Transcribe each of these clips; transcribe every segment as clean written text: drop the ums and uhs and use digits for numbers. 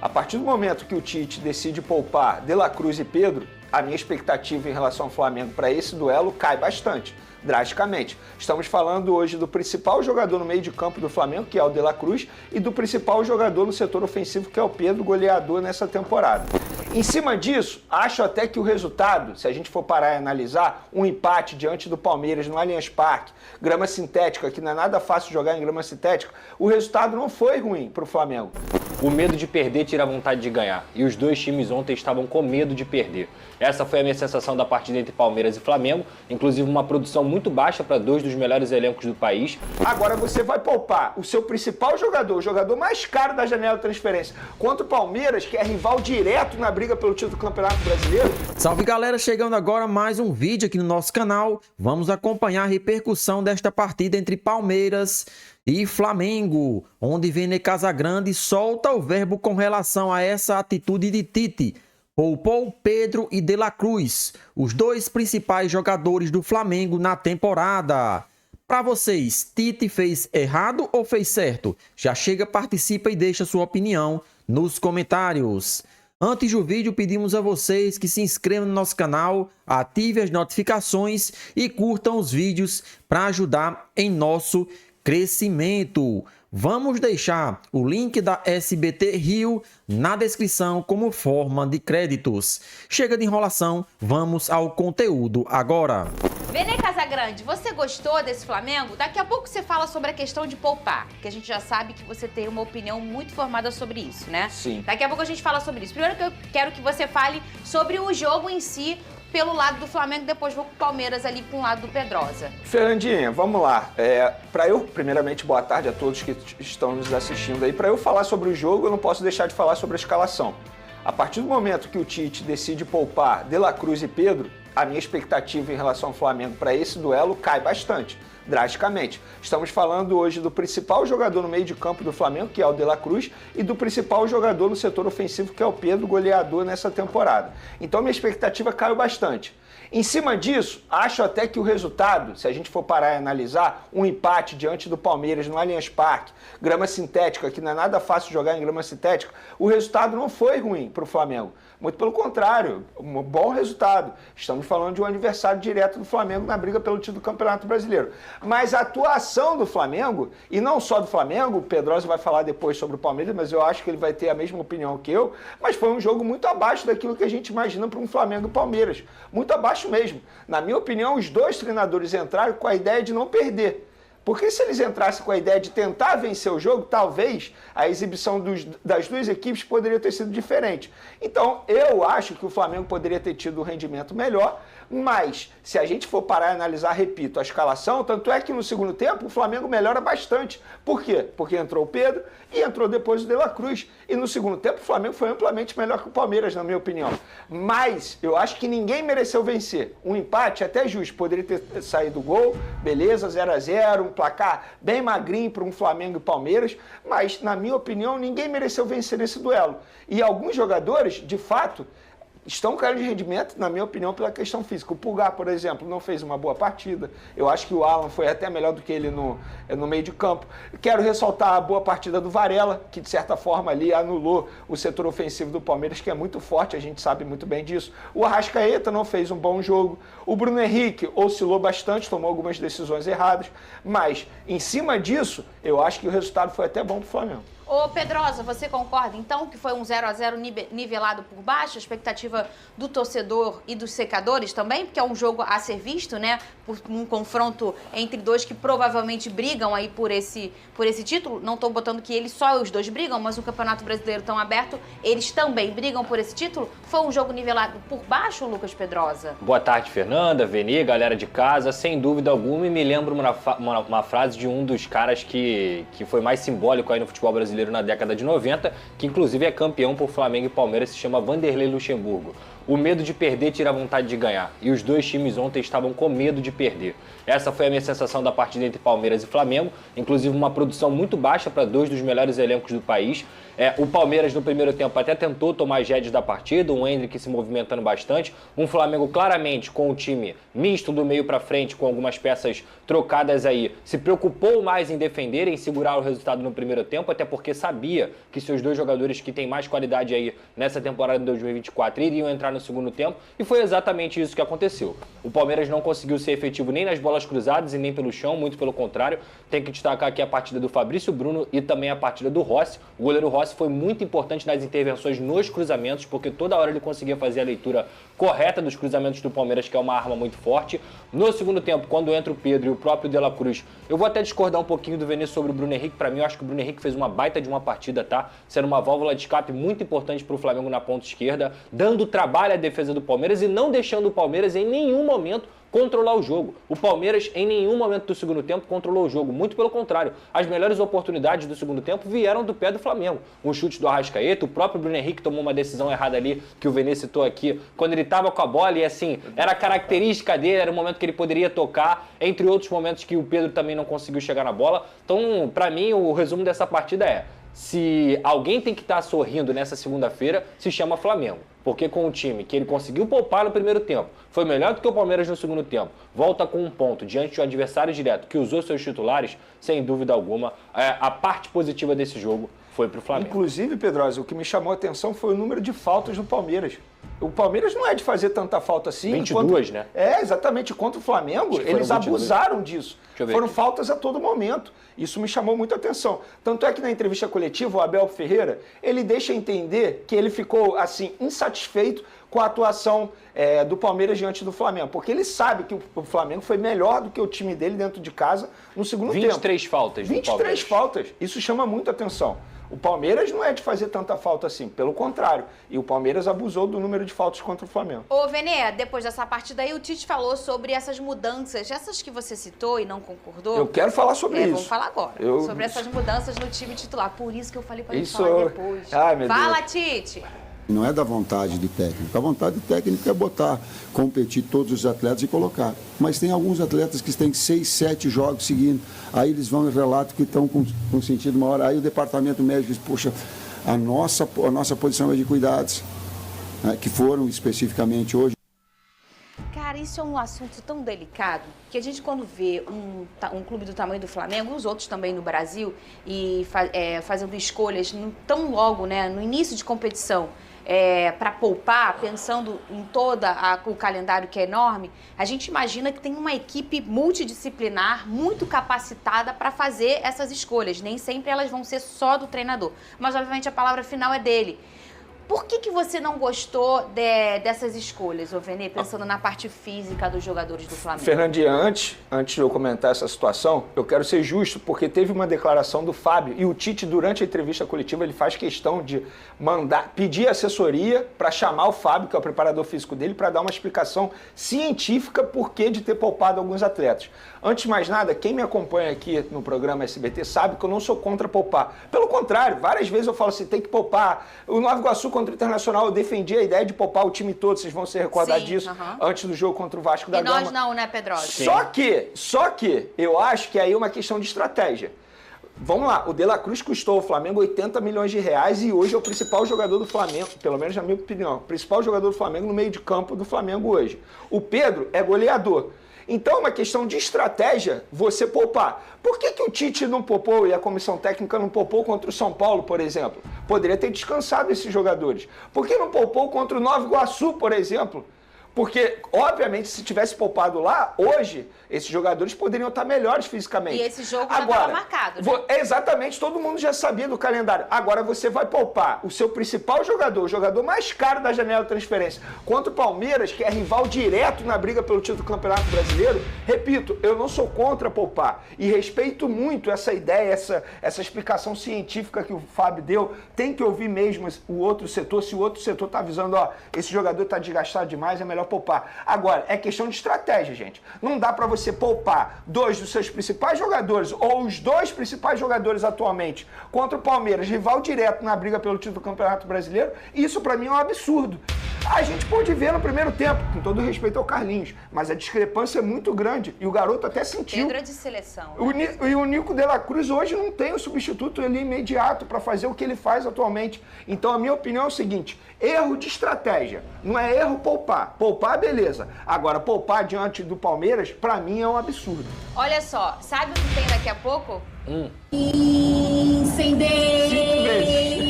A partir do momento que o Tite decide poupar De La Cruz e Pedro, a minha expectativa em relação ao Flamengo para esse duelo cai bastante, drasticamente. Estamos falando hoje do principal jogador no meio de campo do Flamengo, que é o De La Cruz, e do principal jogador no setor ofensivo, que é o Pedro, goleador nessa temporada. Em cima disso, acho até que o resultado, se a gente for parar e analisar, um empate diante do Palmeiras no Allianz Parque, grama sintética, que não é nada fácil jogar em grama sintética, o resultado não foi ruim para o Flamengo. O medo de perder tira a vontade de ganhar, e os dois times ontem estavam com medo de perder. Essa foi a minha sensação da partida entre Palmeiras e Flamengo, inclusive uma produção muito baixa para dois dos melhores elencos do país. Agora você vai poupar o seu principal jogador, o jogador mais caro da janela de transferência, contra o Palmeiras, que é rival direto na briga pelo título do Campeonato Brasileiro. Salve galera, chegando agora mais um vídeo aqui no nosso canal. Vamos acompanhar a repercussão desta partida entre Palmeiras e Flamengo, onde Vene Casagrande solta o verbo com relação a essa atitude de Tite. Poupou Pedro e De La Cruz, os dois principais jogadores do Flamengo na temporada. Para vocês, Tite fez errado ou fez certo? Já chega, participa e deixa sua opinião nos comentários. Antes do vídeo, pedimos a vocês que se inscrevam no nosso canal, ativem as notificações e curtam os vídeos para ajudar em nosso crescimento. Vamos deixar o link da SBT Rio na descrição como forma de créditos. Chega de enrolação, vamos ao conteúdo agora. Vene Casagrande, você gostou desse Flamengo? Daqui a pouco você fala sobre a questão de poupar, que a gente já sabe que você tem uma opinião muito formada sobre isso, né? Sim. Daqui a pouco a gente fala sobre isso. Primeiro que eu quero que você fale sobre o jogo em si, pelo lado do Flamengo, depois vou com o Palmeiras ali para um lado do Pedrosa. Fernandinha, vamos lá. Primeiramente, boa tarde a todos que estão nos assistindo aí. Para eu falar sobre o jogo, eu não posso deixar de falar sobre a escalação. A partir do momento que o Tite decide poupar De La Cruz e Pedro, a minha expectativa em relação ao Flamengo para esse duelo cai bastante, drasticamente. Estamos falando hoje do principal jogador no meio de campo do Flamengo, que é o De La Cruz, e do principal jogador no setor ofensivo, que é o Pedro, goleador nessa temporada. Então minha expectativa caiu bastante. Em cima disso, acho até que o resultado, se a gente for parar e analisar, um empate diante do Palmeiras no Allianz Parque, grama sintética, que não é nada fácil jogar em grama sintética, o resultado não foi ruim para o Flamengo. Muito pelo contrário, um bom resultado. Estamos falando de um adversário direto do Flamengo na briga pelo título do Campeonato Brasileiro. Mas a atuação do Flamengo, e não só do Flamengo, o Pedrosa vai falar depois sobre o Palmeiras, mas eu acho que ele vai ter a mesma opinião que eu, mas foi um jogo muito abaixo daquilo que a gente imagina para um Flamengo e Palmeiras. Muito abaixo mesmo. Na minha opinião, os dois treinadores entraram com a ideia de não perder. Porque se eles entrassem com a ideia de tentar vencer o jogo, talvez a exibição das duas equipes poderia ter sido diferente. Então, eu acho que o Flamengo poderia ter tido um rendimento melhor, mas se a gente for parar e analisar, repito, a escalação, tanto é que no segundo tempo o Flamengo melhora bastante. Por quê? Porque entrou o Pedro e entrou depois o De La Cruz. E no segundo tempo o Flamengo foi amplamente melhor que o Palmeiras, na minha opinião. Mas eu acho que ninguém mereceu vencer. Um empate até justo, poderia ter saído o gol, beleza, 0-0, um placar bem magrinho para um Flamengo e Palmeiras, mas na minha opinião ninguém mereceu vencer nesse duelo. E alguns jogadores, de fato, estão caindo de rendimento, na minha opinião, pela questão física. O Pulgar, por exemplo, não fez uma boa partida. Eu acho que o Alan foi até melhor do que ele no meio de campo. Quero ressaltar a boa partida do Varela, que de certa forma ali anulou o setor ofensivo do Palmeiras, que é muito forte, a gente sabe muito bem disso. O Arrascaeta não fez um bom jogo. O Bruno Henrique oscilou bastante, tomou algumas decisões erradas. Mas, em cima disso, eu acho que o resultado foi até bom para o Flamengo. Ô Pedrosa, você concorda então que foi um 0-0 nivelado por baixo, a expectativa do torcedor e dos secadores também, porque é um jogo a ser visto, né, por um confronto entre dois que provavelmente brigam aí por esse título. Não estou botando que só os dois brigam, mas o Campeonato Brasileiro tão aberto, eles também brigam por esse título. Foi um jogo nivelado por baixo, Lucas Pedrosa? Boa tarde, Fernanda, Veni, galera de casa. Sem dúvida alguma, e me lembro uma frase de um dos caras que foi mais simbólico aí no futebol brasileiro na década de 90, que inclusive é campeão por Flamengo e Palmeiras, se chama Vanderlei Luxemburgo. O medo de perder tira a vontade de ganhar. E os dois times ontem estavam com medo de perder. Essa foi a minha sensação da partida entre Palmeiras e Flamengo. Inclusive uma produção muito baixa para dois dos melhores elencos do país. O Palmeiras no primeiro tempo até tentou tomar as rédeas da partida, um Endrick se movimentando bastante, um Flamengo claramente com o time misto do meio para frente, com algumas peças trocadas aí, se preocupou mais em defender, em segurar o resultado no primeiro tempo, até porque sabia que seus dois jogadores que têm mais qualidade aí nessa temporada de 2024 iriam entrar no segundo tempo, e foi exatamente isso que aconteceu. O Palmeiras não conseguiu ser efetivo nem nas bolas cruzadas e nem pelo chão, muito pelo contrário. Tem que destacar aqui a partida do Fabrício Bruno e também a partida do Rossi. O goleiro Rossi foi muito importante nas intervenções nos cruzamentos, porque toda hora ele conseguia fazer a leitura correta dos cruzamentos do Palmeiras, que é uma arma muito forte. No segundo tempo, quando entra o Pedro e o próprio De La Cruz, eu vou até discordar um pouquinho do Vene sobre o Bruno Henrique. Para mim, eu acho que o Bruno Henrique fez uma baita de uma partida, tá? Sendo uma válvula de escape muito importante para o Flamengo na ponta esquerda, dando trabalho à defesa do Palmeiras e não deixando o Palmeiras em nenhum momento controlar o jogo. O Palmeiras, em nenhum momento do segundo tempo, controlou o jogo. Muito pelo contrário. As melhores oportunidades do segundo tempo vieram do pé do Flamengo. Um chute do Arrascaeta, o próprio Bruno Henrique tomou uma decisão errada ali, que o Vene citou aqui, quando ele estava com a bola e, assim, era característica dele, era o momento que ele poderia tocar, entre outros momentos que o Pedro também não conseguiu chegar na bola. Então, para mim, o resumo dessa partida é: se alguém tem que estar sorrindo nessa segunda-feira, se chama Flamengo. Porque com o time que ele conseguiu poupar no primeiro tempo, foi melhor do que o Palmeiras no segundo tempo, volta com um ponto diante de um adversário direto que usou seus titulares, sem dúvida alguma, a parte positiva desse jogo foi pro Flamengo. Inclusive, Pedrosa, o que me chamou a atenção foi o número de faltas do Palmeiras. O Palmeiras não é de fazer tanta falta assim. 22, né? Exatamente. Contra o Flamengo, eles abusaram disso. Foram faltas a todo momento. Isso me chamou muito a atenção. Tanto é que na entrevista coletiva, o Abel Ferreira, ele deixa entender que ele ficou, assim, insatisfeito com a atuação do Palmeiras diante do Flamengo. Porque ele sabe que o Flamengo foi melhor do que o time dele dentro de casa no segundo tempo. 23 faltas do Palmeiras. 23 faltas. Isso chama muito atenção. O Palmeiras não é de fazer tanta falta assim, pelo contrário. E o Palmeiras abusou do número de faltas contra o Flamengo. Ô, Vene, depois dessa partida aí, o Tite falou sobre essas mudanças, essas que você citou e não concordou. Eu quero falar sobre isso. Vamos falar agora. Sobre essas mudanças no time titular. Por isso que eu falei pra gente falar depois. Ai, meu Fala, Deus. Tite! Não é da vontade do técnico. A vontade do técnico é botar, competir todos os atletas e colocar. Mas tem alguns atletas que têm 6, 7 jogos seguindo. Aí eles vão e relatam que estão com sentido uma hora. Aí o departamento médico diz, poxa, a nossa posição é de cuidados, né, que foram especificamente hoje. Cara, isso é um assunto tão delicado que a gente, quando vê um clube do tamanho do Flamengo, os outros também no Brasil, e fazendo escolhas tão logo, né, no início de competição, para poupar, pensando em o calendário que é enorme, a gente imagina que tem uma equipe multidisciplinar muito capacitada para fazer essas escolhas. Nem sempre elas vão ser só do treinador, mas obviamente a palavra final é dele. Por que você não gostou dessas escolhas, ô Vene, pensando na parte física dos jogadores do Flamengo? Fernandinha, antes de eu comentar essa situação, eu quero ser justo, porque teve uma declaração do Fábio, e o Tite, durante a entrevista coletiva, ele faz questão de pedir assessoria para chamar o Fábio, que é o preparador físico dele, para dar uma explicação científica por que de ter poupado alguns atletas. Antes de mais nada, quem me acompanha aqui no programa SBT sabe que eu não sou contra poupar. Pelo contrário, várias vezes eu falo assim, tem que poupar. O Nova Iguaçu contra o Internacional, eu defendi a ideia de poupar o time todo, vocês vão se recordar disso, antes do jogo contra o Vasco da Gama. E nós não, né, Pedrosa? Só que eu acho que aí é uma questão de estratégia. Vamos lá, o De La Cruz custou ao Flamengo 80 milhões de reais e hoje é o principal jogador do Flamengo, pelo menos na minha opinião, o principal jogador do Flamengo no meio de campo do Flamengo hoje. O Pedro é goleador. Então é uma questão de estratégia você poupar. Por que o Tite não poupou e a comissão técnica não poupou contra o São Paulo, por exemplo? Poderia ter descansado esses jogadores. Por que não poupou contra o Nova Iguaçu, por exemplo? Porque, obviamente, se tivesse poupado lá, hoje, esses jogadores poderiam estar melhores fisicamente. E esse jogo já estava marcado, né? Exatamente, todo mundo já sabia do calendário. Agora você vai poupar o seu principal jogador, o jogador mais caro da janela de transferência, contra o Palmeiras, que é rival direto na briga pelo título do Campeonato Brasileiro. Repito, eu não sou contra poupar. E respeito muito essa ideia, essa explicação científica que o Fábio deu. Tem que ouvir mesmo o outro setor. Se o outro setor está avisando, esse jogador está desgastado demais, é melhor poupar. Agora, é questão de estratégia, gente. Não dá para você poupar 2 dos seus principais jogadores ou os 2 principais jogadores atualmente contra o Palmeiras, rival direto na briga pelo título do Campeonato Brasileiro. Isso para mim é um absurdo. A gente pôde ver no primeiro tempo, com todo respeito ao Carlinhos, mas a discrepância é muito grande e o garoto até sentiu. Pedro é de seleção. E o Nico de la Cruz hoje não tem o substituto ali imediato para fazer o que ele faz atualmente. Então a minha opinião é o seguinte, erro de estratégia, não é erro poupar. Poupar, beleza. Agora, poupar diante do Palmeiras, para mim é um absurdo. Olha só, sabe o que tem daqui a pouco? Incendeia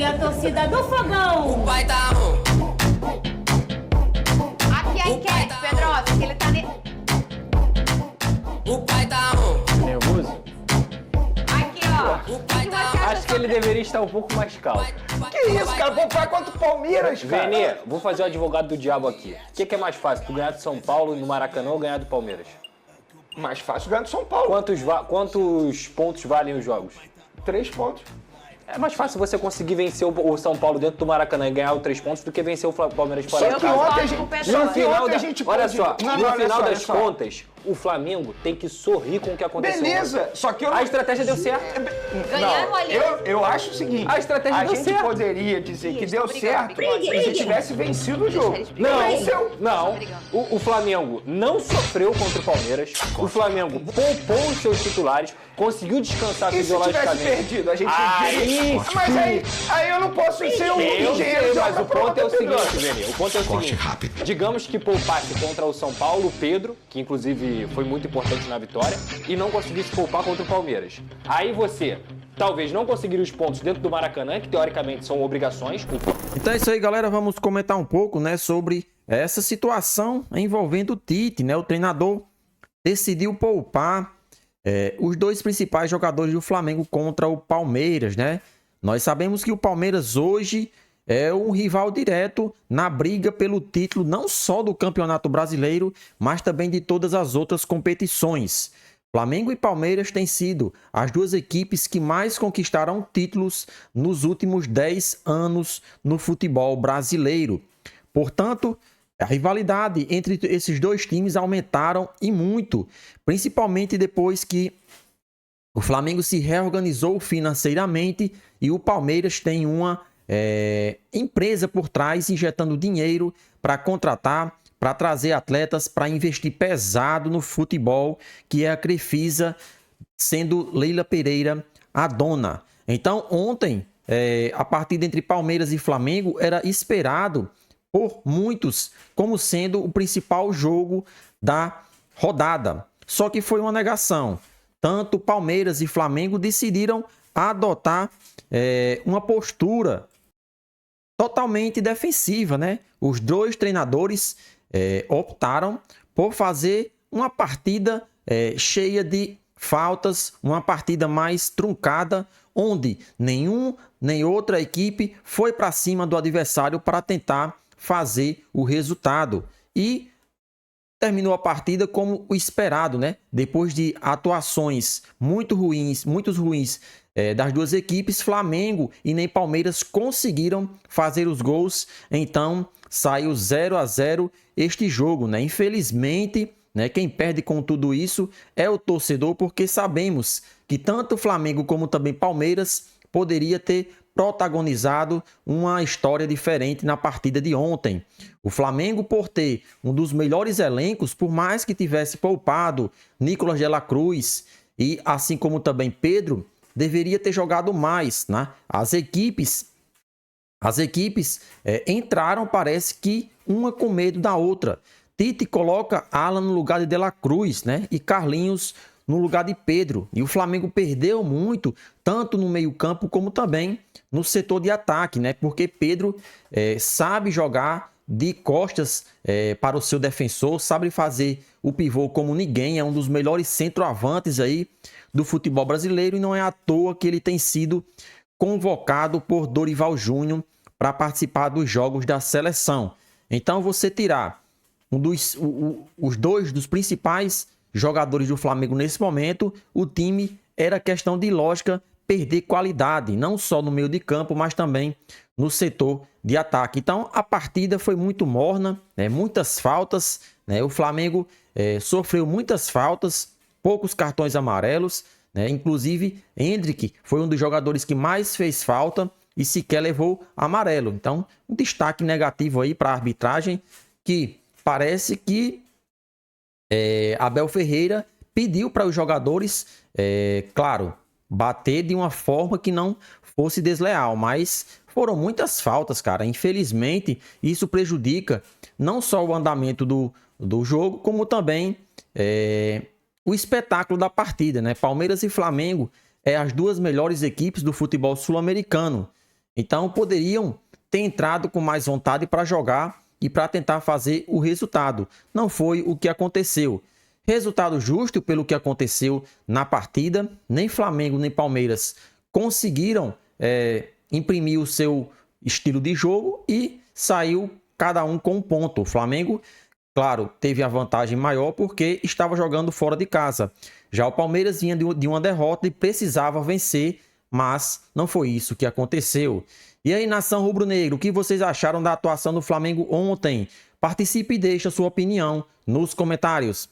a torcida do Fogão. O pai tá on. Aqui é a enquete, Pedrosa, que ele tá... O pai tá on. Nervoso? Aqui, ó. O pai tá on. Acho que ele deveria estar um pouco mais calmo. Que isso, cara? Poupar contra o Palmeiras, cara. Vene, vou fazer o advogado do diabo aqui. O que é mais fácil, tu ganhar do São Paulo no Maracanã ou ganhar do Palmeiras? Mais fácil ganhar do São Paulo. Quantos pontos valem os jogos? 3 pontos. É mais fácil você conseguir vencer o São Paulo dentro do Maracanã e ganhar os 3 pontos do que vencer o Palmeiras fora Só de que casa. ontem a com o gente, Pedrosa. No final ontem a da- gente olha pode... só, Não, no olha final só, olha das só. contas, o Flamengo tem que sorrir com o que aconteceu. Beleza, ontem. só que eu não... A estratégia deu certo. Ganharam ali. Eu acho o seguinte, A estratégia deu gente certo. poderia dizer que Ih, deu estão brigando, certo Bigode. se tivesse vencido o jogo. eles Não, Venceu. não. brigando. O Flamengo não sofreu contra o Palmeiras. O Flamengo poupou os seus titulares, conseguiu descansar E se tivesse fisiologicamente. perdido, a gente... Aí Mas sim. aí eu não posso ser um Eu engenheiro sei, de mas obra o ponto é o pronta, Pedro. seguinte, Vene, o ponto é o seguinte. Digamos que poupasse contra o São Paulo o Pedro, que inclusive foi muito importante na vitória, e não conseguisse poupar contra o Palmeiras. Aí você talvez não conseguiria os pontos dentro do Maracanã, que teoricamente são obrigações. Então é isso aí, galera. Vamos comentar um pouco, né, sobre essa situação envolvendo o Tite, né? O treinador decidiu poupar os dois principais jogadores do Flamengo contra o Palmeiras, né? Nós sabemos que o Palmeiras hoje é um rival direto na briga pelo título não só do Campeonato Brasileiro, mas também de todas as outras competições. Flamengo e Palmeiras têm sido as duas equipes que mais conquistaram títulos nos últimos 10 anos no futebol brasileiro. Portanto, a rivalidade entre esses dois times aumentaram e muito, principalmente depois que o Flamengo se reorganizou financeiramente e o Palmeiras tem uma empresa por trás injetando dinheiro para contratar, para trazer atletas, para investir pesado no futebol, que é a Crefisa, sendo Leila Pereira a dona. Então, ontem, a partida entre Palmeiras e Flamengo era esperado por muitos como sendo o principal jogo da rodada. Só que foi uma negação. Tanto Palmeiras e Flamengo decidiram adotar uma postura totalmente defensiva, né? Os dois treinadores optaram por fazer uma partida cheia de faltas, uma partida mais truncada, onde nenhum nem outra equipe foi para cima do adversário para tentar fazer o resultado. E terminou a partida como o esperado, né? Depois de atuações muito ruins das duas equipes, Flamengo e nem Palmeiras conseguiram fazer os gols. Então saiu 0-0 este jogo, né? Infelizmente, né, quem perde com tudo isso é o torcedor, porque sabemos que tanto Flamengo como também Palmeiras poderia ter protagonizado uma história diferente na partida de ontem. O Flamengo, por ter um dos melhores elencos, por mais que tivesse poupado Nicolas de la Cruz e assim como também Pedro, deveria ter jogado mais, né? As equipes entraram, parece que uma com medo da outra. Tite coloca Alan no lugar de la Cruz, né? E Carlinhos no lugar de Pedro. E o Flamengo perdeu muito, tanto no meio-campo como também no setor de ataque, né? Porque Pedro sabe jogar de costas para o seu defensor, sabe fazer o pivô como ninguém, é um dos melhores centroavantes aí do futebol brasileiro e não é à toa que ele tem sido convocado por Dorival Júnior para participar dos jogos da seleção. Então você tirar os dois dos principais jogadores do Flamengo nesse momento, o time era questão de lógica perder qualidade, não só no meio de campo, mas também no setor de ataque. Então a partida foi muito morna, né? Muitas faltas, né? O Flamengo sofreu muitas faltas, poucos cartões amarelos, né? Inclusive Endrick foi um dos jogadores que mais fez falta e sequer levou amarelo. Então, um destaque negativo aí para a arbitragem, que parece que Abel Ferreira pediu para os jogadores, claro, bater de uma forma que não fosse desleal, mas foram muitas faltas, cara. Infelizmente, isso prejudica não só o andamento do jogo, como também o espetáculo da partida, né? Palmeiras e Flamengo as duas melhores equipes do futebol sul-americano. Então, poderiam ter entrado com mais vontade para jogar e para tentar fazer o resultado. Não foi o que aconteceu. Resultado justo pelo que aconteceu na partida. Nem Flamengo nem Palmeiras conseguiram imprimir o seu estilo de jogo e saiu cada um com um ponto. O Flamengo, claro, teve a vantagem maior porque estava jogando fora de casa. Já o Palmeiras vinha de uma derrota e precisava vencer, mas não foi isso que aconteceu. E aí, nação rubro-negro, o que vocês acharam da atuação do Flamengo ontem? Participe e deixe a sua opinião nos comentários.